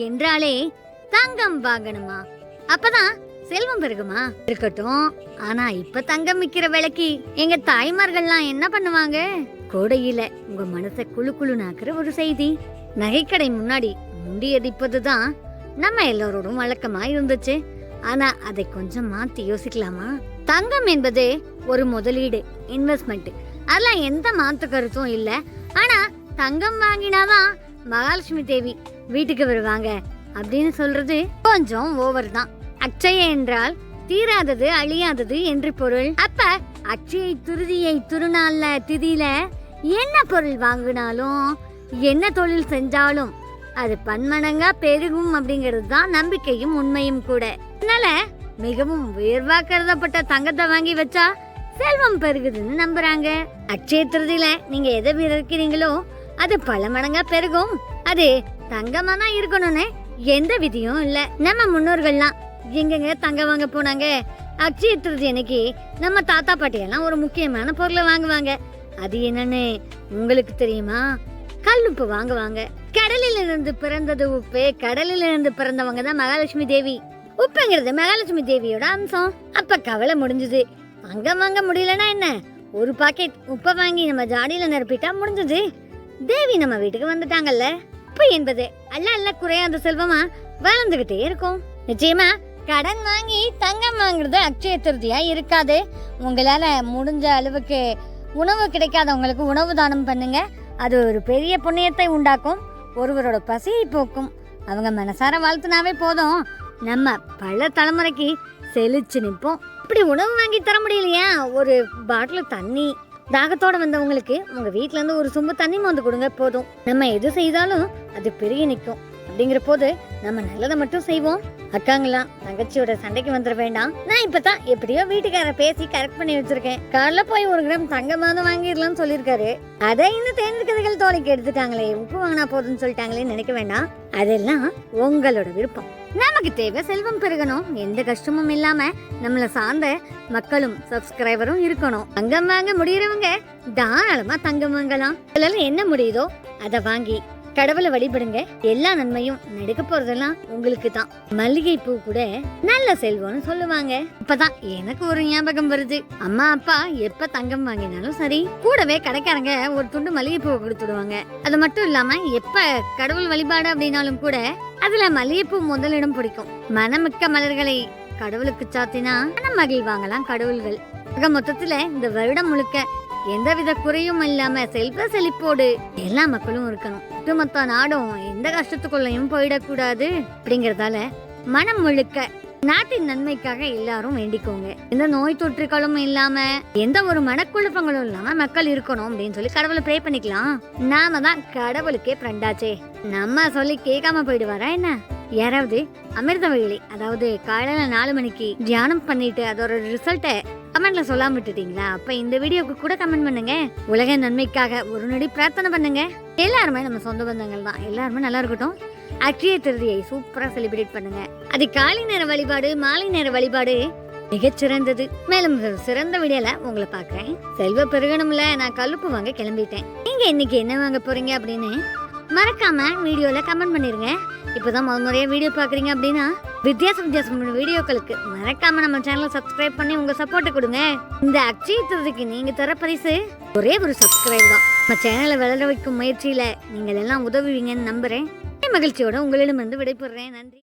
என்றாலே தங்கம் வாங்கணுமா, அப்பதான் செல்வம் பெருகுமா? இருக்கட்டும், ஆனா இப்ப தங்கம் விக்கிற விலைக்கு எங்க தாய்மார்கள்லாம் என்ன பண்ணுவாங்க? கோடையில உங்க மனசை குழு குழுனாக்குற ஒரு செய்தி. நகைக்கடை முன்னாடி முண்டி அடிப்பதுதான் நம்ம எல்லாரோடும் வழக்கமா இருந்துச்சு. ஆனா அதை கொஞ்சம் மாத்தி யோசிக்கலாமா? தங்கம் என்பது ஒரு முதலீடு, இன்வெஸ்ட்மெண்ட். அதெல்லாம் எந்த மாற்று கருத்தும் இல்ல. ஆனா தங்கம் வாங்கினாதான் மகாலட்சுமி தேவி வீட்டுக்கு வருவாங்க அப்படின்னு சொல்றது கொஞ்சம் ஓவர் தான். அட்சய என்றால் தீராதது, அழியாதது என்று பொருள். அப்ப அட்சய திருதியை திருநாள்ல திதியில என்ன பொருள் வாங்கினாலும் என்ன தொழில் செஞ்சாலும் அது பன்மடங்கா பெருகும் அப்படிங்கிறது தான் நம்பிக்கையும் உண்மையும் கூட. அதனால மிகவும் உயர்வா கருதப்பட்ட தங்கத்தை வாங்கி வச்சா செல்வம் பெருகுதுன்னு நம்புறாங்க. அட்சய திருதியில நீங்க எதை விதைக்கிறீங்களோ அது பல மடங்கா பெருகும். அது தங்கமா தான் இருக்கணும்னு எந்த விதியும் இல்ல. நம்ம முன்னோர்கள்லாம் எங்கெங்க தங்கம் வாங்க போனாங்க? அட்சய திருதி அன்னைக்கு நம்ம தாத்தா பாட்டி எல்லாம் ஒரு முக்கியமான பொருளை வாங்குவாங்க. அது என்னன்னு உங்களுக்கு தெரியுமா? கல்லுப்பு வாங்குவாங்க. கடலில் இருந்து பிறந்தது உப்பு, கடலில் இருந்து பிறந்தவங்க தான் மகாலட்சுமி தேவி. உப்புங்கிறது மகாலட்சுமி தேவியோட அம்சம். அப்ப கவலை முடிஞ்சது. தங்கம் வாங்க முடியலன்னா என்ன, ஒரு பாக்கெட் உப்பை வாங்கி நம்ம ஜாடியில நிரப்பிட்டா முடிஞ்சது. தேவி நம்ம வீட்டுக்கு வந்துட்டாங்கல்ல. உப்பு என்பது அல்ல குறையாத செல்வமா வளர்ந்துகிட்டே இருக்கும். நிச்சயமா கடன் வாங்கி தங்கம் வாங்குறது அட்சய திருதியா இருக்காது. உங்களால முடிஞ்ச அளவுக்கு உணவு கிடைக்காதவங்களுக்கு உணவு தானம் பண்ணுங்க. அது ஒரு பெரிய புண்ணியத்தை உண்டாக்கும். ஒருவரோட பசியை போக்கும். அவங்க மனசார வாழ்த்துனாவே போதும், நம்ம பல தலைமுறைக்கு செழிச்சு நிற்போம். இப்படி உணவு வாங்கி தர முடியலையா, ஒரு பாட்டில் தண்ணி தாகத்தோட வந்தவங்களுக்கு உங்க வீட்டுல இருந்து ஒரு சொம்பு தண்ணி மோந்து கொடுங்க போதும். நம்ம எது செய்தாலும் அது பெரிய நிற்கும். அப்படிங்கிற போது நம்ம நல்லதை மட்டும் செய்வோம். அக்காங்களாம் தங்கச்சியோட சண்டைக்கு வந்துட வேண்டாம். நான் இப்பதான் எப்படியோ வீட்டுக்கார பேசி கரெக்ட் பண்ணி வச்சிருக்கேன். காலைல போய் 1 கிராம் தங்கமாவது வாங்கிடலாம்னு சொல்லியிருக்காரு. அதை இன்னும் தேர்ந்தெடுக்கிறதுகள் தோழிக்கு எடுத்துட்டாங்களே, உப்பு வாங்கினா போதுன்னு சொல்லிட்டாங்களே நினைக்க வேண்டாம். அதெல்லாம் உங்களோட விருப்பம். நமக்கு தேவை செல்வம் பெருகணும், எந்த கஷ்டமும் இல்லாம நம்மள சார்ந்த மக்களும் சப்ஸ்கிரைபரும் இருக்கணும். தங்கம் வாங்க முடியறவங்க தாராளமா தங்கம் வாங்கலாம். அதனால என்ன முடியுதோ அதை வாங்கி கடவுளை வழிபடுங்க. எல்லா நன்மையும் நடக்க போறதெல்லாம் உங்களுக்கு தான். மல்லிகை பூ கூட நல்ல செல்வம்னு சொல்லுவாங்க. இப்பதான் எனக்கு ஒரு ஞாபகம் வருது. அம்மா அப்பா எப்ப தங்கம் வாங்கினாலும் சரி, கூடவே கடைக்காரங்க ஒரு துண்டு மல்லிகை பூ கொடுத்துடுவாங்க. அது மட்டும் இல்லாம எப்ப கடவுள் வழிபாடு அப்படின்னாலும் கூட அதுல மல்லிகைப்பூ முதலிடம் பிடிக்கும். மனமிக்க மலர்களை கடவுளுக்கு சாத்தினா மனம் மகிழ்வாங்கலாம் கடவுள்கள். மொத்தத்துல இந்த வருடம் முழுக்க எந்தவித குறையும் இல்லாம செல்வ செழிப்போடு எல்லா மக்களும் இருக்கணும். ஒட்டுமொத்த நாடும் எந்த கஷ்டத்துக்குள்ளையும் போயிடக்கூடாது. அப்படிங்கறதால மனம் முழுக்க நாட்டின் நன்மைக்காக எல்லாரும் வேண்டிக்கோங்க. எந்த நோய் தொற்றுகளும் இல்லாம எந்த ஒரு மனக்குழப்பங்களும் இல்லாம மக்கள் இருக்கணும் அப்படின்னு சொல்லி கடவுளை ப்ரே பண்ணிக்கலாம். நாம தான் கடவுளுக்கே ஃப்ரெண்டாச்சே. நம்ம சொல்லி கேட்காம போயிடுவாரா என்ன? யாராவது அமிர்த வழியிலே, அதாவது காலையில 4 மணிக்கு தியானம் பண்ணிட்டு அதோட ரிசல்ட்டை கமெண்ட்ல சொல்லாம விட்டுட்டீங்களா? அப்ப இந்த வீடியோக்கு கூட கமெண்ட் பண்ணுங்க. உலக நன்மைக்காக ஒரு நொடி பிரார்த்தனை பண்ணுங்க. எல்லாருமே நம்ம சொந்த பந்தங்கள் தான், எல்லாருமே நல்லா இருக்கட்டும். அட்சய திருதியை சூப்பரா செலிப்ரேட் பண்ணுங்க. அது காலை நேர வழிபாடு, மாலை நேர வழிபாடு மிகச்சிறந்தது. மேலும் சிறந்த வீடியோல உங்களை பாக்குறேன். செல்வ பெருகணும்ல, நான் கல்லுப்பு வாங்க கிளம்பிட்டேன். நீங்க இன்னைக்கு என்ன வாங்க போறீங்க அப்படின்னு மறக்காம வீடியோல கமெண்ட் பண்ணிருங்க. இப்பதான் முறையா வீடியோ பாக்குறீங்க அப்படின்னா வித்தியாசமான வீடியோக்களுக்கு மறக்காம நம்ம சேனலை சப்ஸ்கிரைப் பண்ணி உங்க சப்போர்ட்டை கொடுங்க. இந்த அட்சய திருதிக்கு நீங்க தர பரிசு ஒரே ஒரு சப்ஸ்கிரைப் தான். நம்ம சேனலை வளர வைக்கும் முயற்சியில நீங்கள் எல்லாம் உதவுவீங்கன்னு நம்புறேன். மகிழ்ச்சியோட உங்களிடம் விடைபெறுறேன். நன்றி.